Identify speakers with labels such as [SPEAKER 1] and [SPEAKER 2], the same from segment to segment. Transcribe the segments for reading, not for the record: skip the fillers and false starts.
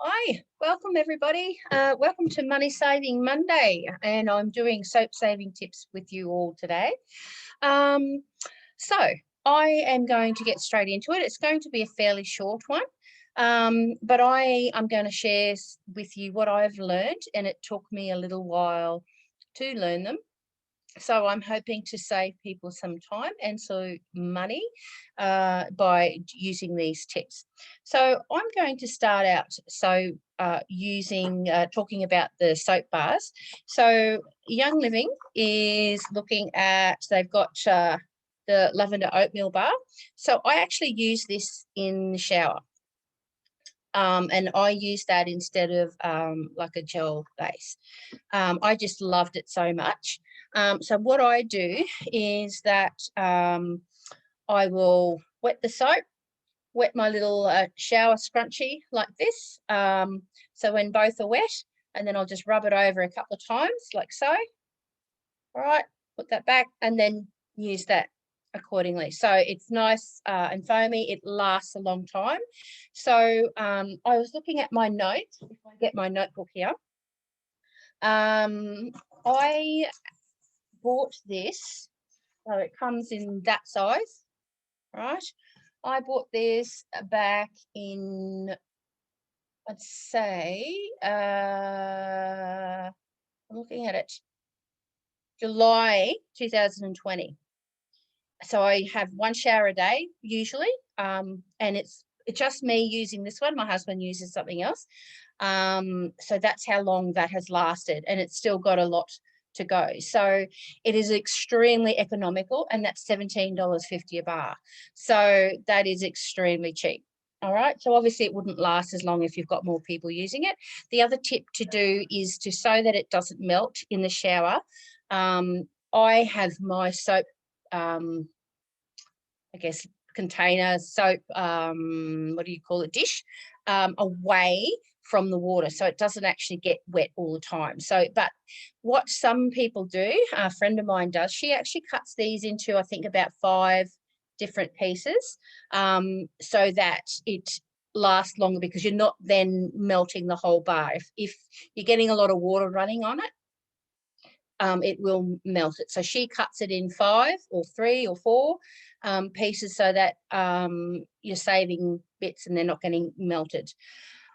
[SPEAKER 1] Hi, welcome everybody. Welcome to Money Saving Monday, and I'm doing soap saving tips with you all today. So I am going to get straight into it. It's going to be a fairly short one, but I'm going to share with you what I've learned, and it took me a little while to learn them. So I'm hoping to save people some time and so money by using these tips. So I'm going to start out talking about the soap bars. So Young Living is looking at, they've got the Lavender Oatmeal bar. So I actually use this in the shower. And I use that instead of like a gel base. I just loved it so much. So what I do is that I will wet the soap, wet my little shower scrunchie like this. So when both are wet, and then I'll just rub it over a couple of times like so. All right, put that back and then use that accordingly. So it's nice and foamy. It lasts a long time. So I was looking at my notes. If I get my notebook here, I bought this. So it comes in that size, right? I bought this back in, I'd say, I'm looking at it, July 2020. So I have one shower a day usually, and it's just me using this one. My husband uses something else. So that's how long that has lasted, and it's still got a lot to go. So it is extremely economical, and that's $17.50 a bar. So that is extremely cheap. All right. So obviously it wouldn't last as long if you've got more people using it. The other tip to do is to, so that it doesn't melt in the shower. I have my soap, I guess, container soap, what do you call it, dish, away from the water, so it doesn't actually get wet all the time. So, but what some people do, a friend of mine does, she actually cuts these into, I think, about 5 different pieces, so that it lasts longer, because you're not then melting the whole bar. If you're getting a lot of water running on it will melt it. So she cuts it in 5 or 3 or 4 pieces, so that you're saving bits and they're not getting melted.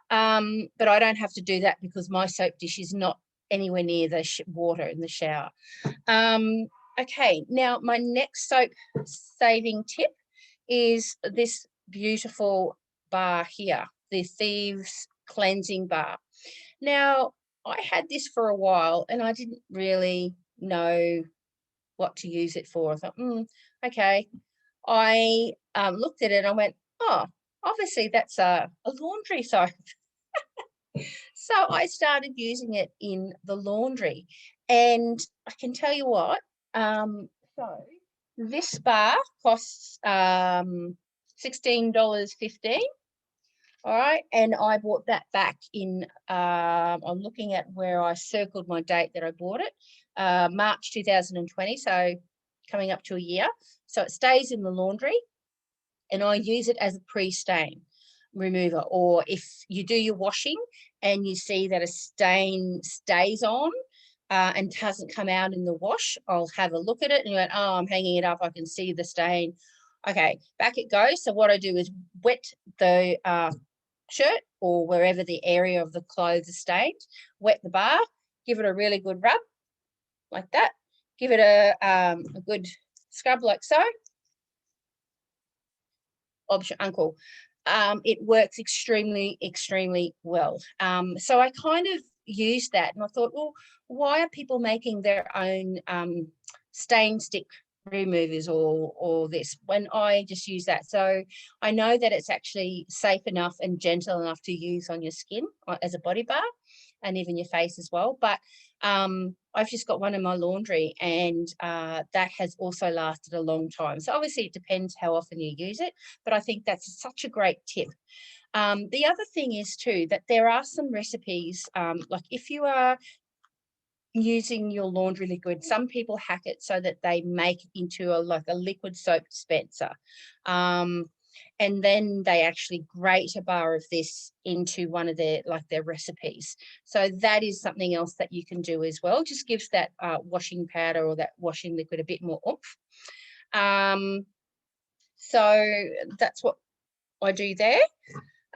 [SPEAKER 1] But I don't have to do that because my soap dish is not anywhere near the water in the shower. Okay, now my next soap saving tip is this beautiful bar here, the Thieves cleansing bar. Now, I had this for a while and I didn't really know what to use it for. I thought, okay. I looked at it and I went, oh, obviously that's a laundry soap. So I started using it in the laundry, and I can tell you what, so this bar costs $16.15. All right, and I bought that back in, I'm looking at where I circled my date that I bought it, March 2020, so coming up to a year. So it stays in the laundry, and I use it as a pre-stain remover. Or if you do your washing and you see that a stain stays on and hasn't come out in the wash, I'll have a look at it and you go, oh, I'm hanging it up, I can see the stain. Okay, back it goes. So what I do is wet the shirt or wherever the area of the clothes is stained, wet the bar, give it a really good rub like that, give it a good scrub like so. Bob's your uncle. It works extremely, extremely well. So I kind of used that and I thought, well, why are people making their own stain stick removers or this, when I just use that? So I know that it's actually safe enough and gentle enough to use on your skin as a body bar, and even your face as well. But I've just got one in my laundry, and that has also lasted a long time. So obviously it depends how often you use it, but I think that's such a great tip. The other thing is too, that there are some recipes, like if you are using your laundry liquid, some people hack it so that they make it into like a liquid soap dispenser. and then they actually grate a bar of this into one of their recipes. So that is something else that you can do as well. Just gives that washing powder or that washing liquid a bit more oomph. So that's what I do there.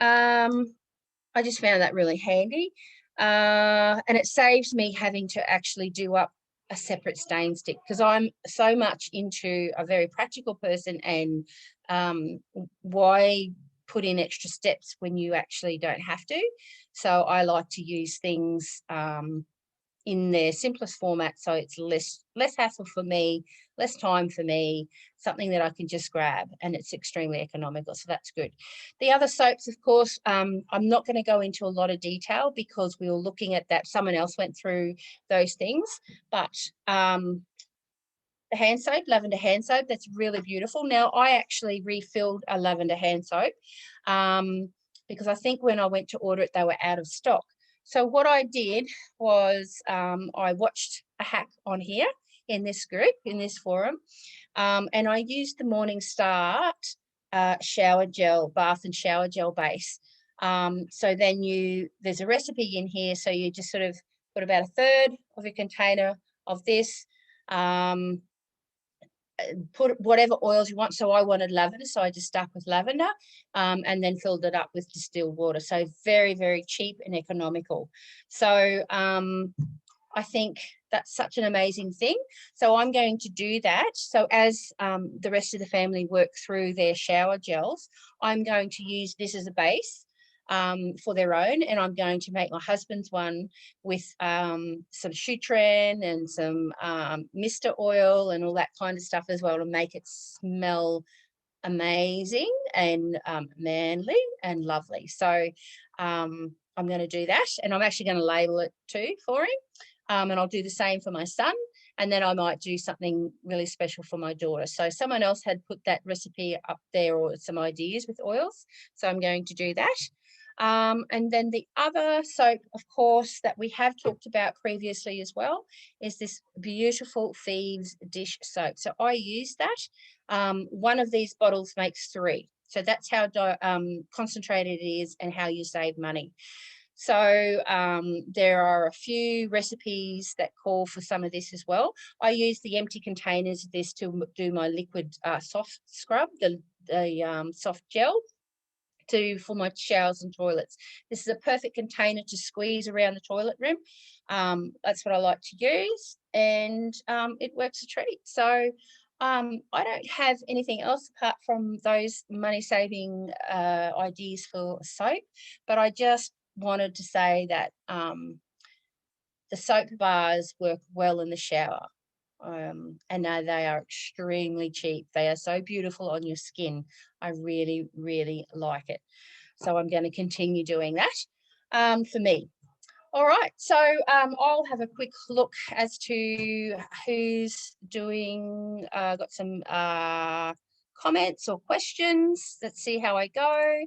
[SPEAKER 1] I just found that really handy. And it saves me having to actually do up a separate stain stick, because I'm so much into a very practical person, and why put in extra steps when you actually don't have to? So I like to use things in their simplest format, so it's less hassle for me, less time for me, something that I can just grab, and it's extremely economical, so that's good. The other soaps, of course, I'm not going to go into a lot of detail because we were looking at that. Someone else went through those things, but the hand soap, lavender hand soap, that's really beautiful. Now, I actually refilled a lavender hand soap because I think when I went to order it, they were out of stock. So what I did was I watched a hack on here in this group, in this forum, and I used the Morning Start shower gel, bath and shower gel base. So then there's a recipe in here, so you just sort of put about a third of a container of this, put whatever oils you want. So I wanted lavender, so I just stuck with lavender, and then filled it up with distilled water. So very, very cheap and economical. So I think that's such an amazing thing. So I'm going to do that. So as the rest of the family work through their shower gels, I'm going to use this as a base for their own, and I'm going to make my husband's one with some Shutran and some Mr. oil and all that kind of stuff as well, to make it smell amazing and manly and lovely. So I'm going to do that, and I'm actually going to label it too for him, and I'll do the same for my son, and then I might do something really special for my daughter. So someone else had put that recipe up there, or some ideas with oils, so I'm going to do that. And then the other soap, of course, that we have talked about previously as well, is this beautiful Thieves dish soap. So I use that. One of these bottles makes 3. So that's how concentrated it is and how you save money. So there are a few recipes that call for some of this as well. I use the empty containers of this to do my liquid soft scrub, the soft gel, for my showers and toilets. This is a perfect container to squeeze around the toilet rim. That's what I like to use, and it works a treat. So I don't have anything else apart from those money-saving ideas for soap, but I just wanted to say that the soap bars work well in the shower. And they are extremely cheap. They are so beautiful on your skin. I really, really like it. So I'm going to continue doing that for me. All right, so I'll have a quick look as to who's doing, got some comments or questions. Let's see how I go.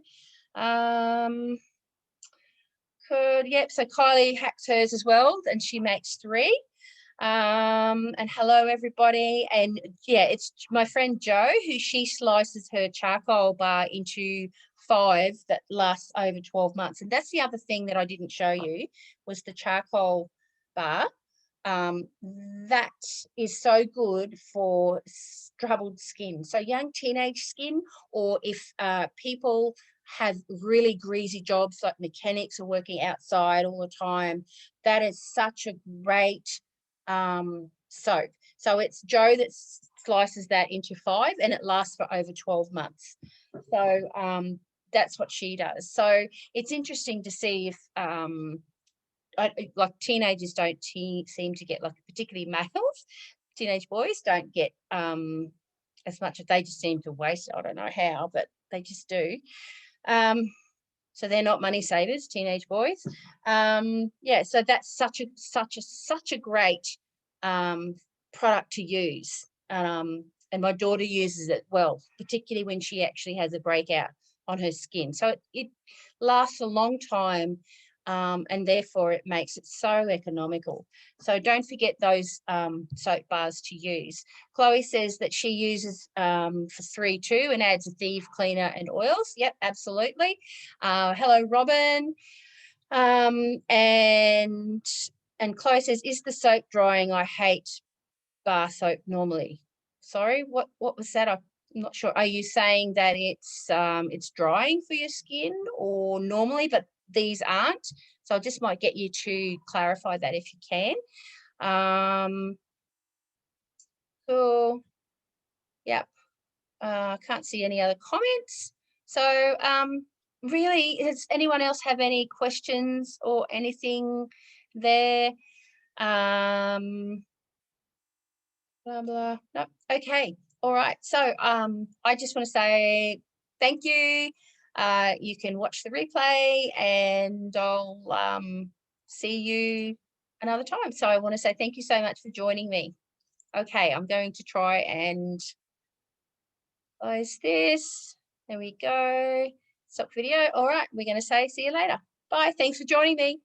[SPEAKER 1] Yep, so Kylie hacks hers as well, and she makes 3. And hello everybody, and yeah, it's my friend Jo, who she slices her charcoal bar into 5 that lasts over 12 months. And that's the other thing that I didn't show you, was the charcoal bar. That is so good for troubled skin, so young teenage skin, or if people have really greasy jobs like mechanics or working outside all the time. That is such a great soap. So it's Jo that slices that into 5, and it lasts for over 12 months. So that's what she does. So it's interesting to see if like teenagers don't seem to get, like particularly males, teenage boys don't get as much. They just seem to waste it. I don't know how, but they just do. So they're not money savers, teenage boys. Yeah, so that's such a great product to use. And my daughter uses it well, particularly when she actually has a breakout on her skin. So it lasts a long time. and therefore it makes it so economical. So don't forget those soap bars to use. Chloe says that she uses for 3 too and adds a Thieves cleaner and oils. Yep, absolutely. Hello, Robin. And Chloe says, is the soap drying? I hate bar soap normally. Sorry, what was that? I'm not sure. Are you saying that it's drying for your skin or normally, but these aren't? So I just might get you to clarify that if you can. Cool. Yep. Can't see any other comments. So really, does anyone else have any questions or anything there? Blah, blah. Nope. Okay. All right. So I just want to say thank you. You can watch the replay and I'll see you another time. So I want to say thank you so much for joining me. Okay, I'm going to try and close this. There we go. Stop video. All right, we're going to say see you later. Bye. Thanks for joining me.